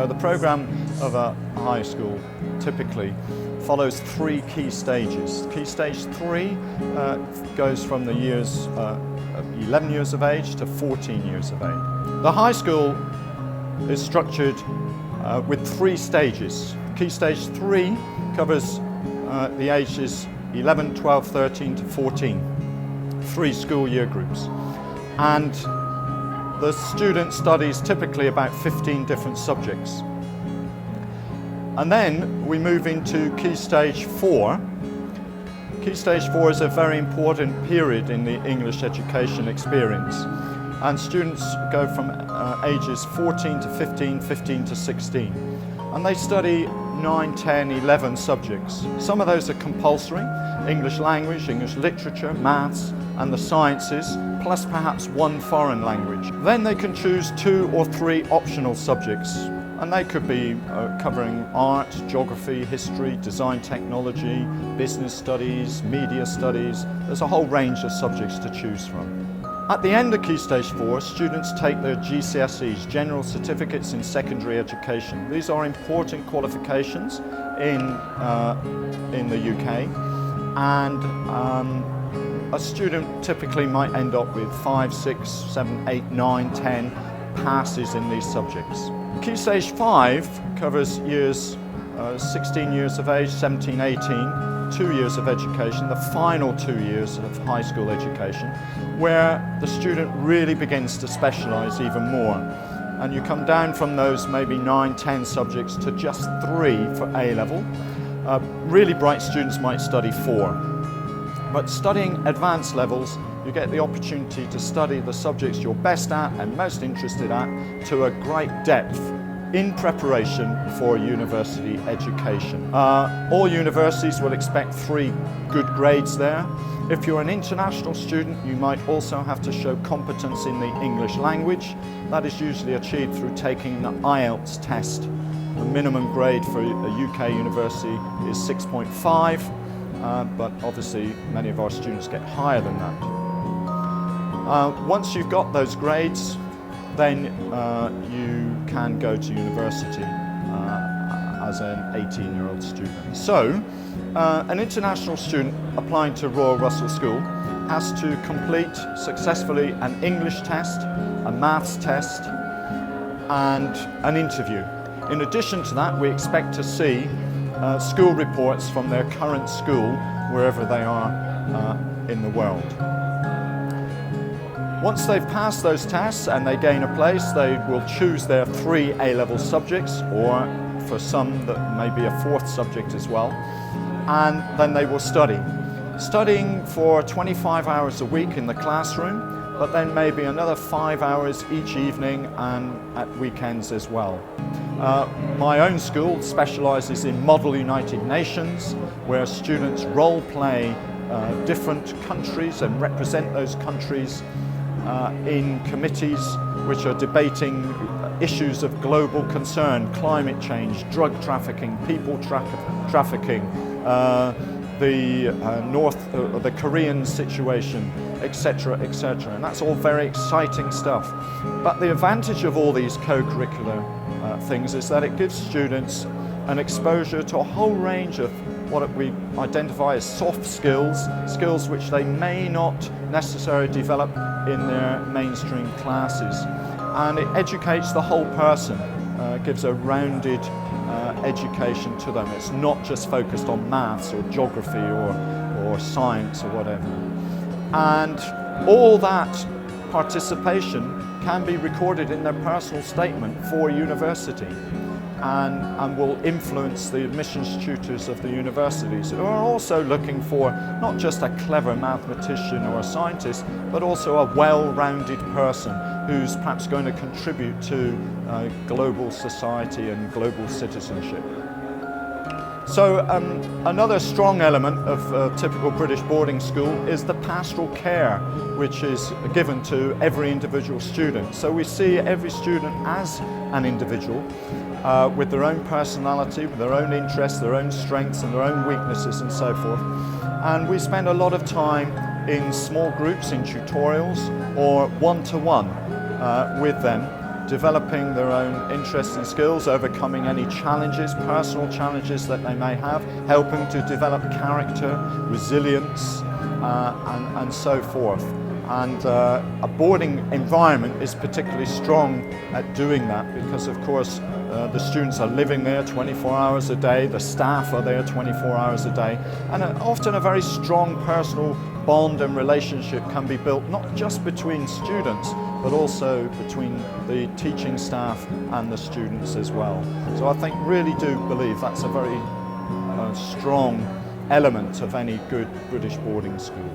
So the program of a high school typically follows 3 key stages. Key stage 3 goes from the years 11 years of age to 14 years of age. The high school is structured with 3 stages. Key stage 3 covers the ages 11, 12, 13 to 14, 3 school year groups. And the student studies typically about 15 different subjects. And then we move into Key Stage 4. Key Stage 4 is a very important period in the English education experience. And students go from ages 14 to 15, 15 to 16. And they study 9, 10, 11 subjects. Some of those are compulsory: English language, English literature, maths, and the sciences, plus perhaps 1 foreign language. Then they can choose 2 or 3 optional subjects. And they could be covering art, geography, history, design technology, business studies, media studies. There's a whole range of subjects to choose from. At the end of Key Stage 4, students take their GCSEs, General Certificates in Secondary Education. These are important qualifications in the UK, and a student typically might end up with 5, 6, 7, 8, 9, 10 passes in these subjects. Key Stage 5 covers years 16 years of age, 17, 18, 2 years of education, the final 2 years of high school education, where the student really begins to specialise even more. And you come down from those maybe 9, 10 subjects to just 3 for A-level. Really bright students might study 4. But studying advanced levels, you get the opportunity to study the subjects you're best at and most interested at to a great depth in preparation for university education. All universities will expect 3 good grades there. If you're an international student, you might also have to show competence in the English language. That is usually achieved through taking the IELTS test. The minimum grade for a UK university is 6.5, but obviously many of our students get higher than that. Once you've got those grades, then you can go to university as an 18-year-old student. So, an international student applying to Royal Russell School has to complete successfully an English test, a maths test, and an interview. In addition to that, we expect to see school reports from their current school, wherever they are in the world. Once they've passed those tests and they gain a place, they will choose their 3 A-level subjects, or for some that may be a 4th subject as well, and then they will study. Studying for 25 hours a week in the classroom, but then maybe another 5 hours each evening and at weekends as well. My own school specialises in Model United Nations, where students role play different countries and represent those countries in committees which are debating issues of global concern: climate change, drug trafficking, people trafficking, the Korean situation, etc., etc. And that's all very exciting stuff. But the advantage of all these co-curricular things is that it gives students an exposure to a whole range of what we identify as soft skills, skills which they may not necessarily develop in their mainstream classes. And it educates the whole person, gives a rounded education to them. It's not just focused on maths or geography or science or whatever. And all that participation can be recorded in their personal statement for university, and will influence the admissions tutors of the universities, who are also looking for not just a clever mathematician or a scientist, but also a well-rounded person who's perhaps going to contribute to global society and global citizenship. So another strong element of a typical British boarding school is the pastoral care, which is given to every individual student. So we see every student as an individual with their own personality, with their own interests, their own strengths and their own weaknesses and so forth. And we spend a lot of time in small groups, in tutorials, or one-to-one with them developing their own interests and skills, overcoming any challenges, personal challenges that they may have, helping to develop character, resilience, and so forth. And a boarding environment is particularly strong at doing that because, of course, the students are living there 24 hours a day, the staff are there 24 hours a day, and often a very strong personal bond and relationship can be built not just between students but also between the teaching staff and the students as well. So I really do believe that's a very strong element of any good British boarding school.